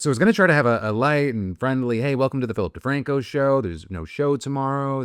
So I was going to try to have a light and friendly, hey, welcome to the Philip DeFranco show. There's no show tomorrow.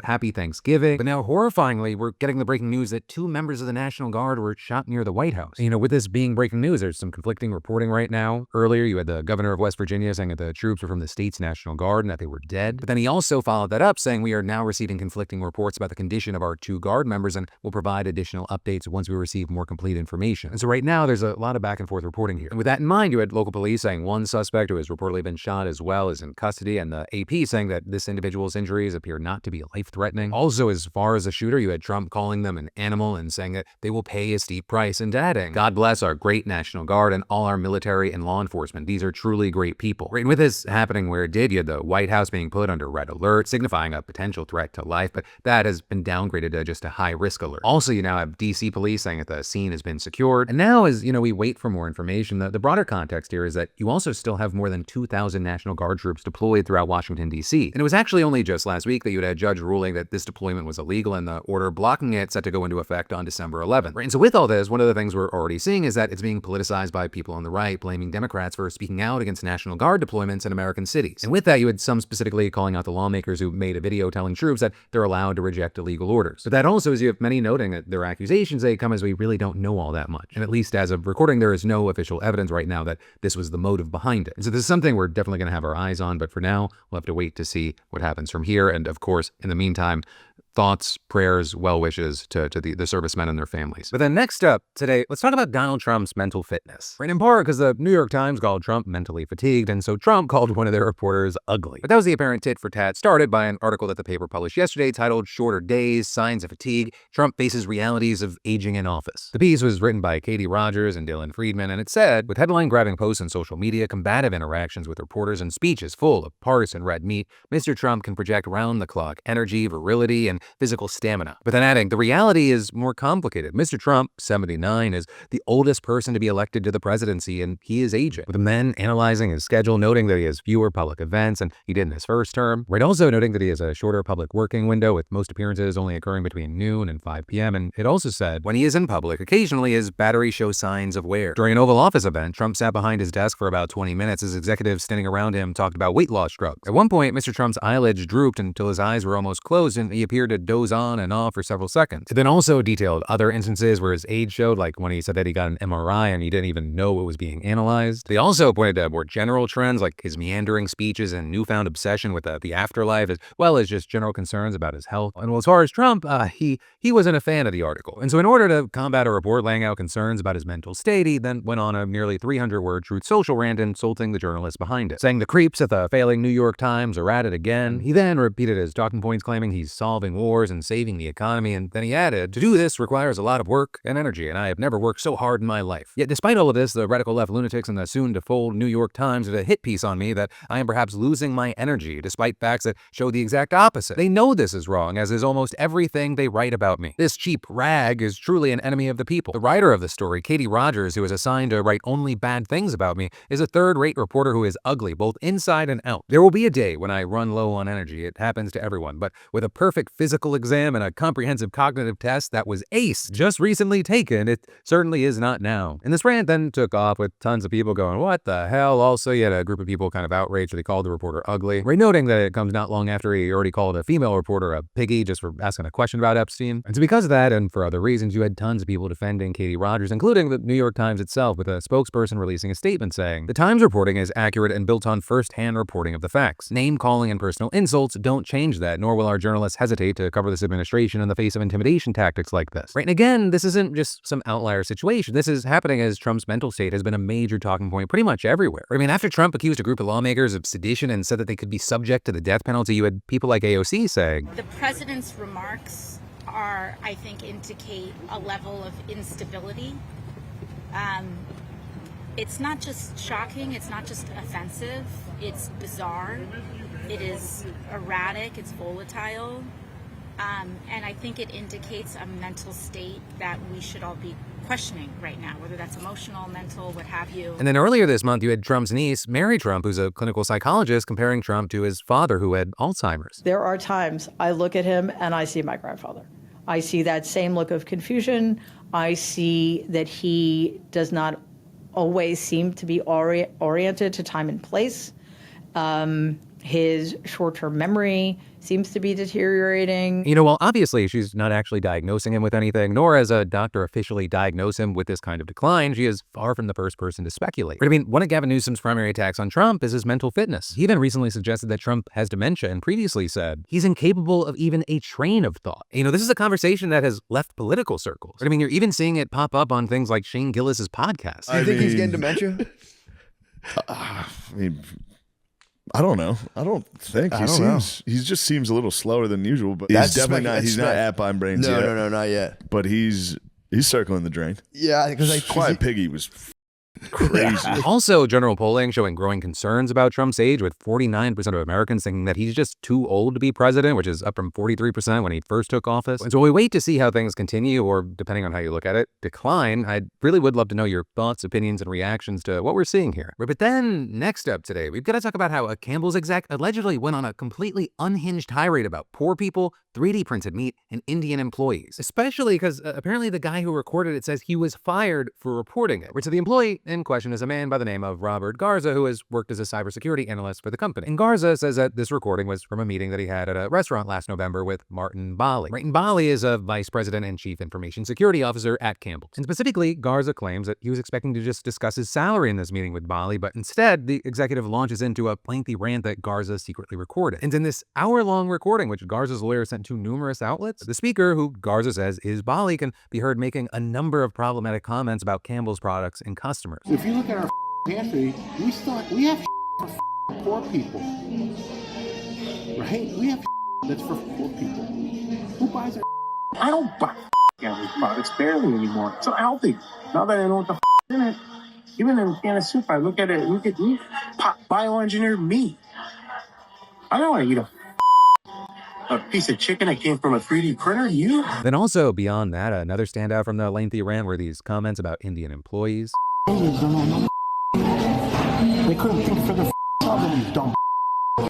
Happy Thanksgiving. But now, horrifyingly, we're getting the breaking news that 2 members of the National Guard were shot near the White House. With this being breaking news, there's some conflicting reporting right now. Earlier, you had the governor of West Virginia saying that the troops were from the state's National Guard and that they were dead. But then he also followed that up saying we are now receiving conflicting reports about the condition of our 2 Guard members and will provide additional updates once we receive more complete information. And so right now, there's a lot of back and forth reporting here. And with that in mind, you had local police saying one suspect who has reportedly been shot as well is in custody, and the AP saying that this individual's injuries appear not to be life-threatening. Also, as far as the shooter, you had Trump calling them an animal and saying that they will pay a steep price, and adding, God bless our great National Guard and all our military and law enforcement. These are truly great people. Right, and with this happening where it did, you had the White House being put under red alert, signifying a potential threat to life, but that has been downgraded to just a high-risk alert. Also, you now have DC police saying that the scene has been secured. And now, as we wait for more information, the broader context here is that you also still have more than 2,000 National Guard troops deployed throughout Washington, D.C. And it was actually only just last week that you had a judge ruling that this deployment was illegal and the order blocking it set to go into effect on December 11th. Right? And so with all this, one of the things we're already seeing is that it's being politicized by people on the right, blaming Democrats for speaking out against National Guard deployments in American cities. And with that, you had some specifically calling out the lawmakers who made a video telling troops that they're allowed to reject illegal orders. But that also is you have many noting that their accusations, they come as we really don't know all that much. And at least as of recording, there is no official evidence right now that this was the motive behind it. And so this is something we're definitely going to have our eyes on, but for now, we'll have to wait to see what happens from here. And of course, in the meantime, thoughts, prayers, well wishes to the servicemen and their families. But then next up today, let's talk about Donald Trump's mental fitness. Right, in part because the New York Times called Trump mentally fatigued, and so Trump called one of their reporters ugly. But that was the apparent tit for tat started by an article that the paper published yesterday titled Shorter Days, Signs of Fatigue, Trump Faces Realities of Aging in Office. The piece was written by Katie Rogers and Dylan Friedman, and it said, with headline-grabbing posts on social media, combative interactions with reporters, and speeches full of partisan red meat, Mr. Trump can project round-the-clock energy, virility, and physical stamina. But then adding, the reality is more complicated. Mr. Trump, 79, is the oldest person to be elected to the presidency, and he is aging. With the men analyzing his schedule, noting that he has fewer public events than he did in his first term. Right, also noting that he has a shorter public working window, with most appearances only occurring between noon and 5 p.m. And it also said, when he is in public, occasionally his battery shows signs of wear. During an Oval Office event, Trump sat behind his desk for about 20 minutes as executives standing around him talked about weight loss drugs. At one point, Mr. Trump's eyelids drooped until his eyes were almost closed, and he appeared to doze on and off for several seconds. It then also detailed other instances where his age showed, like when he said that he got an MRI and he didn't even know it was being analyzed. They also pointed to more general trends like his meandering speeches and newfound obsession with the afterlife, as well as just general concerns about his health. And as far as Trump, he wasn't a fan of the article. And so in order to combat a report laying out concerns about his mental state, he then went on a nearly 300-word Truth Social rant insulting the journalists behind it, saying the creeps at the failing New York Times are at it again. He then repeated his talking points, claiming he's solving wars and saving the economy, and then he added, to do this requires a lot of work and energy, and I have never worked so hard in my life. Yet despite all of this, the radical left lunatics in the soon-to-fold New York Times did a hit piece on me that I am perhaps losing my energy, despite facts that show the exact opposite. They know this is wrong, as is almost everything they write about me. This cheap rag is truly an enemy of the people. The writer of the story, Katie Rogers, who is assigned to write only bad things about me, is a third-rate reporter who is ugly, both inside and out. There will be a day when I run low on energy. It happens to everyone, but with a perfect physical exam and a comprehensive cognitive test that was ace, just recently taken, it certainly is not now. And this rant then took off with tons of people going, what the hell? Also, you had a group of people kind of outraged that he called the reporter ugly, right, noting that it comes not long after he already called a female reporter a piggy just for asking a question about Epstein. And so because of that, and for other reasons, you had tons of people defending Katie Rogers, including the New York Times itself, with a spokesperson releasing a statement saying, the Times reporting is accurate and built on first-hand reporting of the facts. Name-calling and personal insults don't change that, nor will our journalists hesitate to cover this administration in the face of intimidation tactics like this. Right, and again, this isn't just some outlier situation. This is happening as Trump's mental state has been a major talking point pretty much everywhere. I mean, after Trump accused a group of lawmakers of sedition and said that they could be subject to the death penalty, you had people like AOC saying, the president's remarks are, I think, indicate a level of instability. It's not just shocking, it's not just offensive, it's bizarre, it is erratic, it's volatile. And I think it indicates a mental state that we should all be questioning right now, whether that's emotional, mental, what have you. And then earlier this month, you had Trump's niece, Mary Trump, who's a clinical psychologist, comparing Trump to his father, who had Alzheimer's. There are times I look at him and I see my grandfather. I see that same look of confusion. I see that he does not always seemed to be oriented to time and place. His short-term memory seems to be deteriorating. Well, obviously, she's not actually diagnosing him with anything, nor has a doctor officially diagnosed him with this kind of decline. She is far from the first person to speculate. But one of Gavin Newsom's primary attacks on Trump is his mental fitness. He even recently suggested that Trump has dementia and previously said he's incapable of even a train of thought. This is a conversation that has left political circles. You're even seeing it pop up on things like Shane Gillis's podcast. Do you think he's getting dementia? I don't know. I don't think he just seems a little slower than usual, but That's he's definitely not. He's not at Pine Brains yet. No, not yet. But he's circling the drain. Yeah, because Quiet Piggy was crazy. Also, general polling showing growing concerns about Trump's age, with 49% of Americans thinking that he's just too old to be president, which is up from 43% when he first took office. And so we wait to see how things continue, or depending on how you look at it, decline. I really would love to know your thoughts, opinions, and reactions to what we're seeing here. But then, next up today, we've got to talk about how a Campbell's exec allegedly went on a completely unhinged tirade about poor people, 3D printed meat, and Indian employees. Especially because apparently the guy who recorded it says he was fired for reporting it. So the employee in question is a man by the name of Robert Garza, who has worked as a cybersecurity analyst for the company. And Garza says that this recording was from a meeting that he had at a restaurant last November with Martin Bali. Martin Bali is a vice president and chief information security officer at Campbell's. And specifically, Garza claims that he was expecting to just discuss his salary in this meeting with Bali, but instead, the executive launches into a lengthy rant that Garza secretly recorded. And in this hour-long recording, which Garza's lawyer sent to numerous outlets, the speaker, who Garza says is Bali, can be heard making a number of problematic comments about Campbell's products and customers. If you look at our pantry, we have for poor people, right? We have that's for poor people. Who buys our? I don't buy Campbell's products barely anymore. It's so healthy. Now that I know what the in it, even in a can of soup, I look at it. Look at me, bioengineered meat. I don't want to eat a piece of chicken that came from a 3D printer. You. Then also beyond that, another standout from the lengthy rant were these comments about Indian employees. They couldn't think for the problem, you dumb.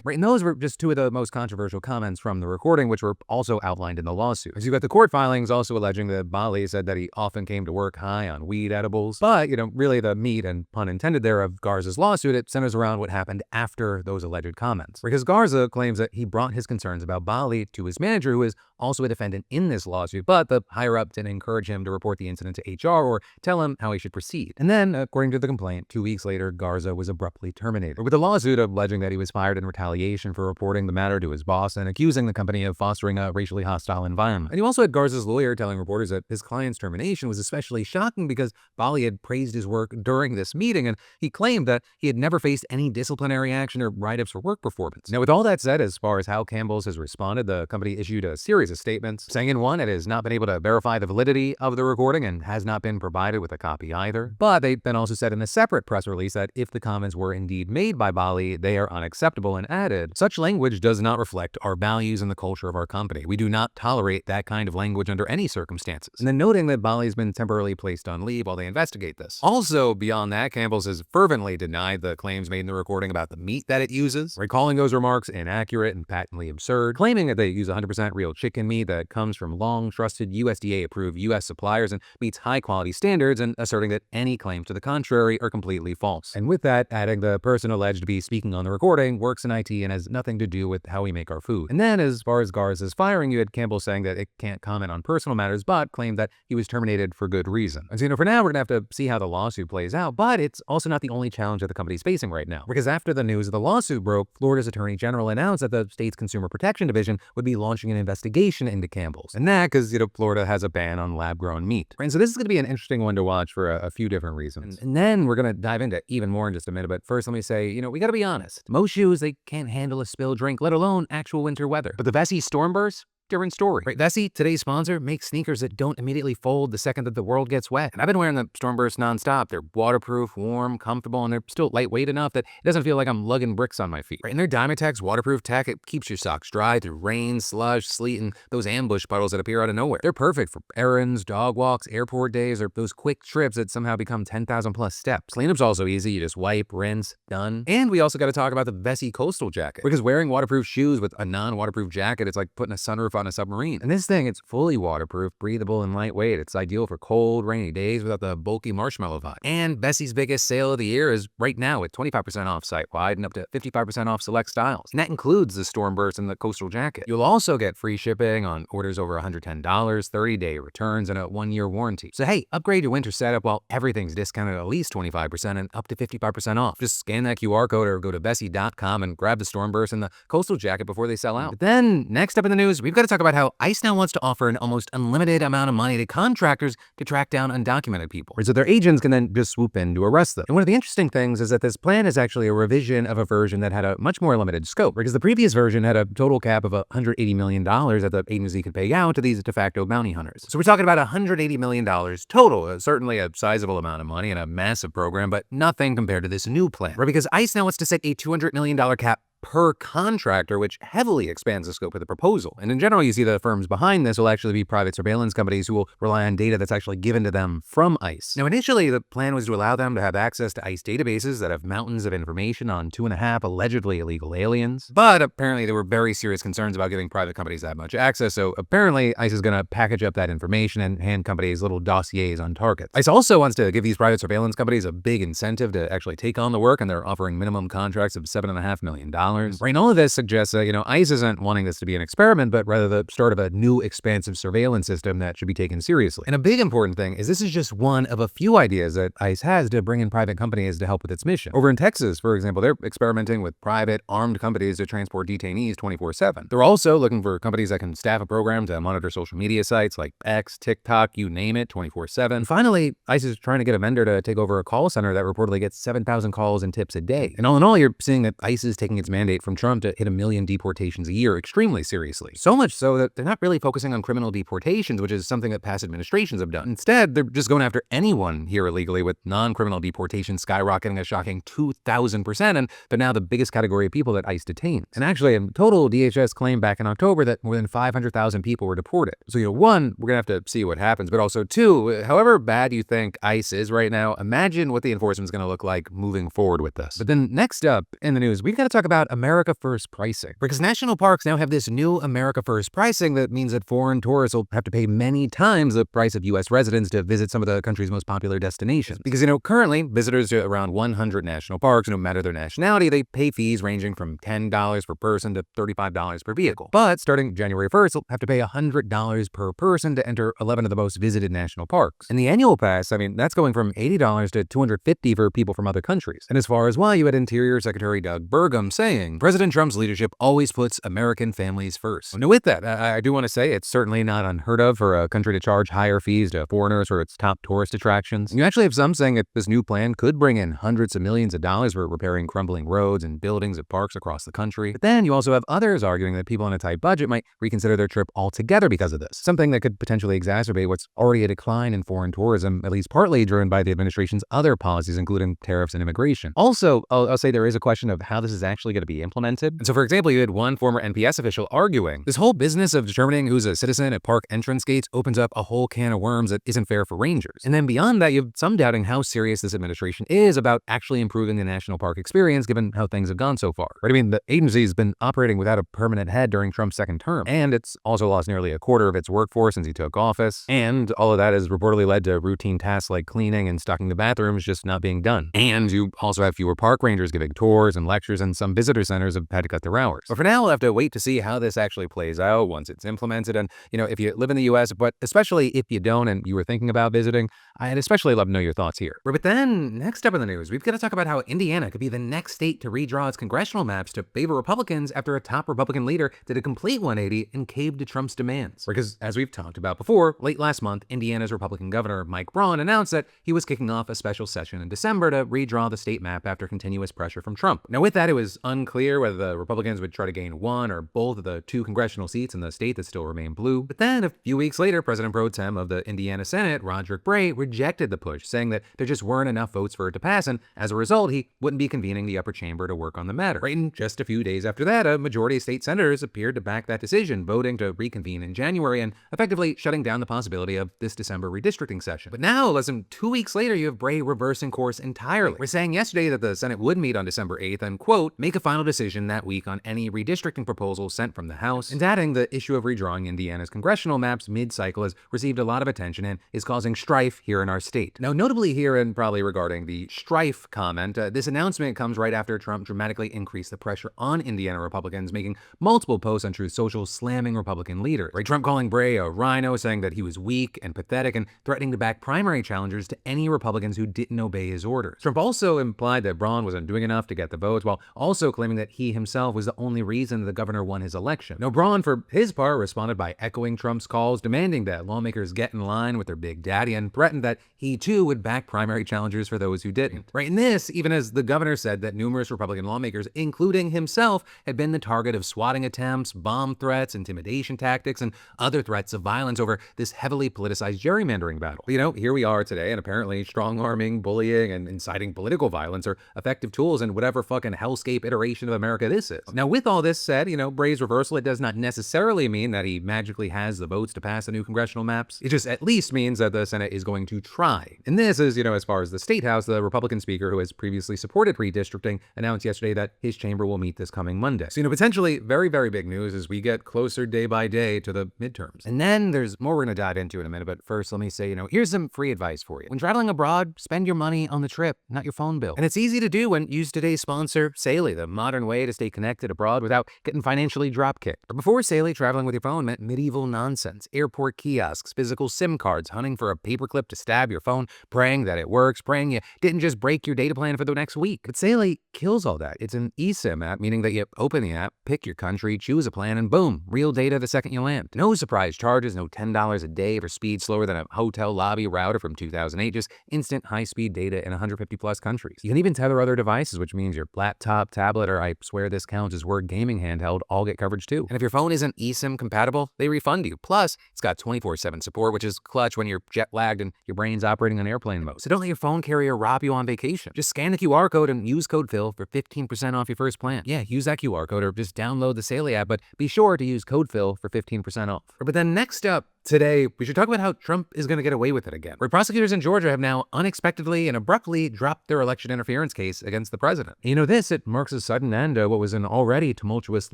Right, and those were just two of the most controversial comments from the recording, which were also outlined in the lawsuit. As you got the court filings also alleging that Bali said that he often came to work high on weed edibles. But, really the meat, and pun intended there, of Garza's lawsuit, it centers around what happened after those alleged comments. Because Garza claims that he brought his concerns about Bali to his manager, who is also a defendant in this lawsuit, but the higher-up didn't encourage him to report the incident to HR or tell him how he should proceed. And then, according to the complaint, 2 weeks later, Garza was abruptly terminated, with the lawsuit alleging that he was fired in retaliation for reporting the matter to his boss and accusing the company of fostering a racially hostile environment. And you also had Garza's lawyer telling reporters that his client's termination was especially shocking because Bali had praised his work during this meeting, and he claimed that he had never faced any disciplinary action or write-ups for work performance. Now, with all that said, as far as how Campbell's has responded, the company issued a series of statements, saying in one, it has not been able to verify the validity of the recording and has not been provided with a copy either. But they then also said in a separate press release that if the comments were indeed made by Bali, they are unacceptable, and added, such language does not reflect our values and the culture of our company. We do not tolerate that kind of language under any circumstances. And then noting that Bali's been temporarily placed on leave while they investigate this. Also, beyond that, Campbell's has fervently denied the claims made in the recording about the meat that it uses, recalling those remarks inaccurate and patently absurd, claiming that they use 100% real chicken meat that comes from long, trusted USDA-approved U.S. suppliers and meets high-quality standards, and asserting that any claims to the contrary are completely false. And with that, adding the person alleged to be speaking on the recording works in IT and has nothing to do with how we make our food. And then, as far as Garza's firing, you had Campbell saying that it can't comment on personal matters, but claimed that he was terminated for good reason. And so, for now, we're gonna have to see how the lawsuit plays out, but it's also not the only challenge that the company's facing right now. Because after the news of the lawsuit broke, Florida's Attorney General announced that the state's Consumer Protection Division would be launching an investigation into Campbell's. And that because, Florida has a ban on lab-grown meat. And so this is going to be an interesting one to watch for a few different reasons. And then we're going to dive into even more in just a minute. But first, let me say, we got to be honest. Most shoes, they can't handle a spilled drink, let alone actual winter weather. But the Vessi Stormburst? Different story. Right, Vessi, today's sponsor, makes sneakers that don't immediately fold the second that the world gets wet. And I've been wearing the Stormburst nonstop. They're waterproof, warm, comfortable, and they're still lightweight enough that it doesn't feel like I'm lugging bricks on my feet. Right, and their Dymatex waterproof tech, it keeps your socks dry through rain, slush, sleet, and those ambush puddles that appear out of nowhere. They're perfect for errands, dog walks, airport days, or those quick trips that somehow become 10,000 plus steps. Cleanup's also easy. You just wipe, rinse, done. And we also got to talk about the Vessi Coastal Jacket, because wearing waterproof shoes with a non-waterproof jacket, it's like putting a sunroof on a submarine. And this thing, it's fully waterproof, breathable, and lightweight. It's ideal for cold, rainy days without the bulky marshmallow vibe. And Vessi's biggest sale of the year is right now at 25% off site-wide and up to 55% off select styles. And that includes the Stormburst and the Coastal Jacket. You'll also get free shipping on orders over $110, 30-day returns, and a 1-year warranty. So hey, upgrade your winter setup while everything's discounted at least 25% and up to 55% off. Just scan that QR code or go to Vessi.com and grab the Stormburst and the Coastal Jacket before they sell out. But then, next up in the news, we've got to talk about how ICE now wants to offer an almost unlimited amount of money to contractors to track down undocumented people, so their agents can then just swoop in to arrest them. And one of the interesting things is that this plan is actually a revision of a version that had a much more limited scope, because the previous version had a total cap of $180 million that the agency could pay out to these de facto bounty hunters. So we're talking about $180 million total, certainly a sizable amount of money and a massive program, but nothing compared to this new plan, right? Because ICE now wants to set a $200 million cap per contractor, which heavily expands the scope of the proposal. And in general, you see the firms behind this will actually be private surveillance companies who will rely on data that's actually given to them from ICE. Now, initially, the plan was to allow them to have access to ICE databases that have mountains of information on 2.5 allegedly illegal aliens. But apparently, there were very serious concerns about giving private companies that much access, so apparently, ICE is going to package up that information and hand companies little dossiers on targets. ICE also wants to give these private surveillance companies a big incentive to actually take on the work, and they're offering minimum contracts of $7.5 million. Right, and all of this suggests that, ICE isn't wanting this to be an experiment, but rather the start of a new expansive surveillance system that should be taken seriously. And a big important thing is this is just one of a few ideas that ICE has to bring in private companies to help with its mission. Over in Texas, for example, they're experimenting with private armed companies to transport detainees 24/7. They're also looking for companies that can staff a program to monitor social media sites like X, TikTok, you name it, 24/7. And finally, ICE is trying to get a vendor to take over a call center that reportedly gets 7,000 calls and tips a day. And all in all, you're seeing that ICE is taking its mandate from Trump to hit 1 million deportations a year extremely seriously. So much so that they're not really focusing on criminal deportations, which is something that past administrations have done. Instead, they're just going after anyone here illegally, with non-criminal deportations skyrocketing a shocking 2,000%, and they're now the biggest category of people that ICE detains. And actually, in total, DHS claimed back in October that more than 500,000 people were deported. So, one, we're going to have to see what happens, but also two, however bad you think ICE is right now, imagine what the enforcement's going to look like moving forward with this. But then next up in the news, we've got to talk about America First pricing, because national parks now have this new America First pricing that means that foreign tourists will have to pay many times the price of U.S. residents to visit some of the country's most popular destinations. Because, currently, visitors to around 100 national parks, no matter their nationality, they pay fees ranging from $10 per person to $35 per vehicle. But starting January 1st, they'll have to pay $100 per person to enter 11 of the most visited national parks. And the annual pass, that's going from $80 to $250 for people from other countries. And as far as why, you had Interior Secretary Doug Burgum saying, President Trump's leadership always puts American families first. Now with that, I do want to say it's certainly not unheard of for a country to charge higher fees to foreigners for its top tourist attractions. And you actually have some saying that this new plan could bring in hundreds of millions of dollars for repairing crumbling roads and buildings at parks across the country. But then you also have others arguing that people on a tight budget might reconsider their trip altogether because of this, something that could potentially exacerbate what's already a decline in foreign tourism, at least partly driven by the administration's other policies, including tariffs and immigration. Also, I'll say there is a question of how this is actually going to be implemented. And so, for example, you had one former NPS official arguing this whole business of determining who's a citizen at park entrance gates opens up a whole can of worms that isn't fair for rangers. And then beyond that, you have some doubting how serious this administration is about actually improving the national park experience, given how things have gone so far. Right? The agency's been operating without a permanent head during Trump's second term, and it's also lost nearly a quarter of its workforce since he took office. And all of that has reportedly led to routine tasks like cleaning and stocking the bathrooms just not being done. And you also have fewer park rangers giving tours and lectures, and some visitor centers have had to cut their hours. But for now, we'll have to wait to see how this actually plays out once it's implemented. And, if you live in the U.S., but especially if you don't and you were thinking about visiting, I'd especially love to know your thoughts here. But then, next up in the news, we've got to talk about how Indiana could be the next state to redraw its congressional maps to favor Republicans after a top Republican leader did a complete 180 and caved to Trump's demands. Because, as we've talked about before, late last month, Indiana's Republican governor, Mike Braun, announced that he was kicking off a special session in December to redraw the state map after continuous pressure from Trump. Now, with that, it was unclear whether the Republicans would try to gain one or both of the 2 congressional seats in the state that still remain blue. But then, a few weeks later, President Pro Tem of the Indiana Senate, Roderick Bray, rejected the push, saying that there just weren't enough votes for it to pass, and as a result, he wouldn't be convening the upper chamber to work on the matter. Right, and just a few days after that, a majority of state senators appeared to back that decision, voting to reconvene in January and effectively shutting down the possibility of this December redistricting session. But now, less than 2 weeks later, you have Bray reversing course entirely. We're saying yesterday that the Senate would meet on December 8th and, quote, make a final final decision that week on any redistricting proposals sent from the House, and adding the issue of redrawing Indiana's congressional maps mid-cycle has received a lot of attention and is causing strife here in our state. Now, notably here, and probably regarding the strife comment, this announcement comes right after Trump dramatically increased the pressure on Indiana Republicans, making multiple posts on Truth Social slamming Republican leaders. Right, Trump calling Bray a rhino, saying that he was weak and pathetic, and threatening to back primary challengers to any Republicans who didn't obey his orders. Trump also implied that Braun wasn't doing enough to get the votes, while also claiming that he himself was the only reason the governor won his election. Now, Braun, for his part, responded by echoing Trump's calls, demanding that lawmakers get in line with their big daddy, and threatened that he too would back primary challengers for those who didn't. Right, and this, even as the governor said that numerous Republican lawmakers, including himself, had been the target of swatting attempts, bomb threats, intimidation tactics, and other threats of violence over this heavily politicized gerrymandering battle. You know, here we are today, and apparently strong-arming, bullying, and inciting political violence are effective tools in whatever fucking hellscape iteration of America this is. Now, with all this said, you know, Bray's reversal, it does not necessarily mean that he magically has the votes to pass the new congressional maps. It just at least means that the Senate is going to try. And this is, you know, as far as the State House, the Republican speaker who has previously supported redistricting announced yesterday that his chamber will meet this coming Monday. So, you know, potentially very, very big news as we get closer day by day to the midterms. And then there's more we're going to dive into in a minute, but first let me say, you know, here's some free advice for you. When traveling abroad, spend your money on the trip, not your phone bill. And it's easy to do when you use today's sponsor, Saily, the modern way to stay connected abroad without getting financially drop-kicked. But before Saily, traveling with your phone meant medieval nonsense, airport kiosks, physical SIM cards, hunting for a paperclip to stab your phone, praying that it works, praying you didn't just break your data plan for the next week. But Saily kills all that. It's an eSIM app, meaning that you open the app, pick your country, choose a plan, and boom, real data the second you land. No surprise charges, no $10 a day for speed slower than a hotel lobby router from 2008, just instant high-speed data in 150 plus countries. You can even tether other devices, which means your laptop, tablet, or I swear this counts as word gaming handheld all get coverage too. And if your phone isn't eSIM compatible, they refund you. Plus, it's got 24/7 support, which is clutch when you're jet lagged and your brain's operating on airplane mode. So don't let your phone carrier rob you on vacation. Just scan the QR code and use code Phil for 15% off your first plan. Yeah, use that QR code or just download the Saily app, but be sure to use code Phil for 15% off. But then next up, today, we should talk about how Trump is going to get away with it again. Where prosecutors in Georgia have now unexpectedly and abruptly dropped their election interference case against the president. And you know this, it marks a sudden end to what was an already tumultuous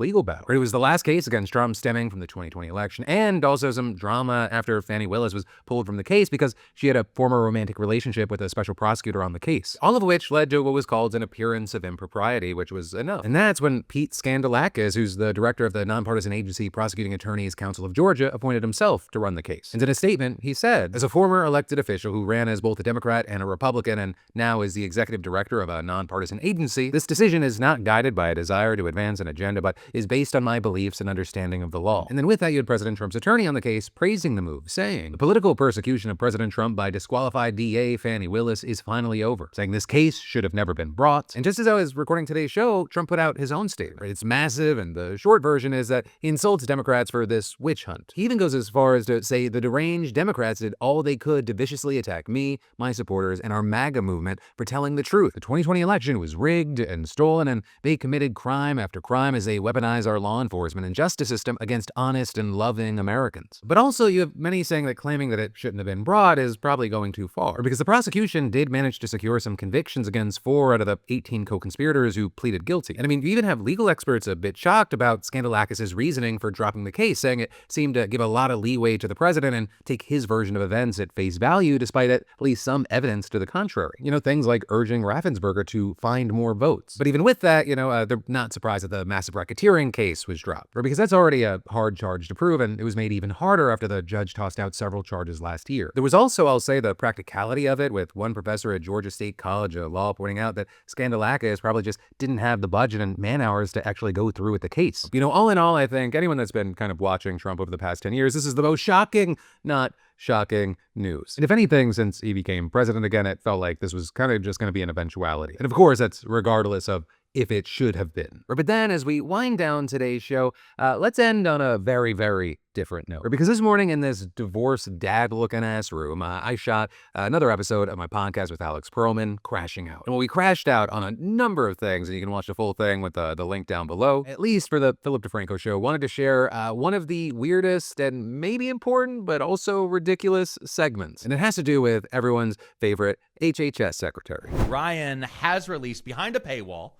legal battle. It was the last case against Trump stemming from the 2020 election, and also some drama after Fani Willis was pulled from the case because she had a former romantic relationship with a special prosecutor on the case. All of which led to what was called an appearance of impropriety, which was enough. And that's when Pete Skandalakis, who's the director of the nonpartisan agency Prosecuting Attorneys Council of Georgia, appointed himself to run the case. And in a statement, he said, as a former elected official who ran as both a Democrat and a Republican and now is the executive director of a nonpartisan agency, this decision is not guided by a desire to advance an agenda, but is based on my beliefs and understanding of the law. And then with that, you had President Trump's attorney on the case praising the move, saying, the political persecution of President Trump by disqualified DA Fani Willis is finally over, saying this case should have never been brought. And just as I was recording today's show, Trump put out his own statement. It's massive, and the short version is that he insults Democrats for this witch hunt. He even goes as far as to say the deranged Democrats did all they could to viciously attack me, my supporters, and our MAGA movement for telling the truth. The 2020 election was rigged and stolen, and they committed crime after crime as they weaponize our law enforcement and justice system against honest and loving Americans. But also, you have many saying that claiming that it shouldn't have been brought is probably going too far, because the prosecution did manage to secure some convictions against 4 out of the 18 co-conspirators who pleaded guilty. And I mean, you even have legal experts a bit shocked about Skandalakis' reasoning for dropping the case, saying it seemed to give a lot of leeway to the president and take his version of events at face value, despite at least some evidence to the contrary. You know, things like urging Raffensperger to find more votes. But even with that, you know, they're not surprised that the massive racketeering case was dropped, because that's already a hard charge to prove, and it was made even harder after the judge tossed out several charges last year. There was also, I'll say, the practicality of it, with one professor at Georgia State College of Law pointing out that Skandalakis probably just didn't have the budget and man hours to actually go through with the case. You know, all in all, I think anyone that's been kind of watching Trump over the past 10 years, this is the most shocking, not shocking news. And if anything, since he became president again, it felt like this was kind of just going to be an eventuality. And of course, that's regardless of if it should have been. But then, as we wind down today's show, let's end on a very, very different note. Because this morning in this divorced dad-looking-ass room, I shot another episode of my podcast with Alex Pearlman, Crashing Out. And we crashed out on a number of things, and you can watch the full thing with the link down below. At least for the Philip DeFranco show, wanted to share one of the weirdest and maybe important, but also ridiculous segments. And it has to do with everyone's favorite HHS secretary. Ryan has released behind a paywall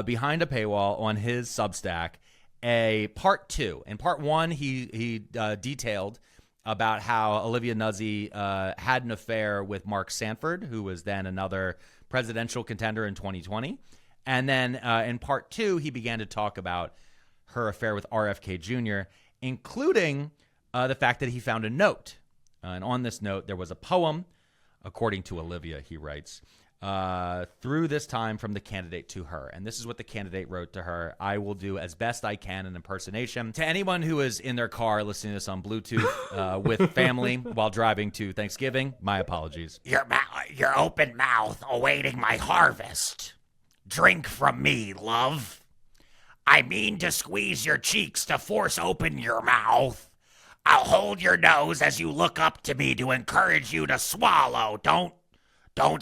behind a paywall on his Substack a part 2. In part 1, he detailed about how Olivia Nuzzi had an affair with Mark Sanford, who was then another presidential contender in 2020. And then in part 2, he began to talk about her affair with RFK Jr., including the fact that he found a note. And on this note, there was a poem, according to Olivia, he writes, through this time from the candidate to her. And this is what the candidate wrote to her. I will do as best I can an impersonation. To anyone who is in their car listening to this on Bluetooth with family while driving to Thanksgiving, my apologies. Your open mouth awaiting my harvest. Drink from me, love. I mean to squeeze your cheeks to force open your mouth. I'll hold your nose as you look up to me to encourage you to swallow. Don't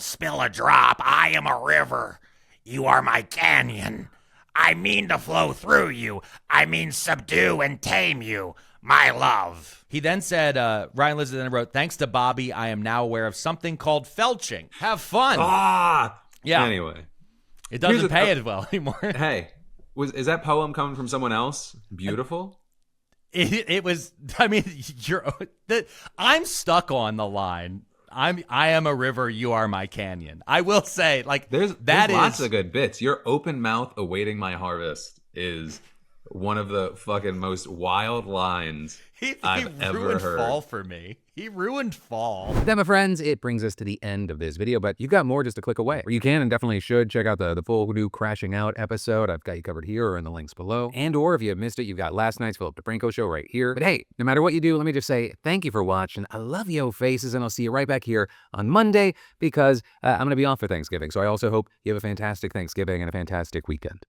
spill a drop. I am a river. You are my canyon. I mean to flow through you. I mean subdue and tame you, my love. He then said, Ryan Lizard then wrote, thanks to Bobby, I am now aware of something called felching. Have fun. Yeah. Anyway. It doesn't pay as well anymore. Hey, is that poem coming from someone else? Beautiful? It was, I mean, I'm stuck on the line. I am a river, you are my canyon. I will say, like, there's lots of good bits. Your open mouth awaiting my harvest is one of the fucking most wild lines I've ever ruined heard. Fall for me. He ruined Fall. Then, my friends, it brings us to the end of this video, but you've got more just a click away. Or you can and definitely should check out the full new Crashing Out episode. I've got you covered here or in the links below. And or if you have missed it, you've got last night's Philip DeFranco show right here. But hey, no matter what you do, let me just say thank you for watching. I love yo faces, and I'll see you right back here on Monday because I'm going to be off for Thanksgiving. So I also hope you have a fantastic Thanksgiving and a fantastic weekend.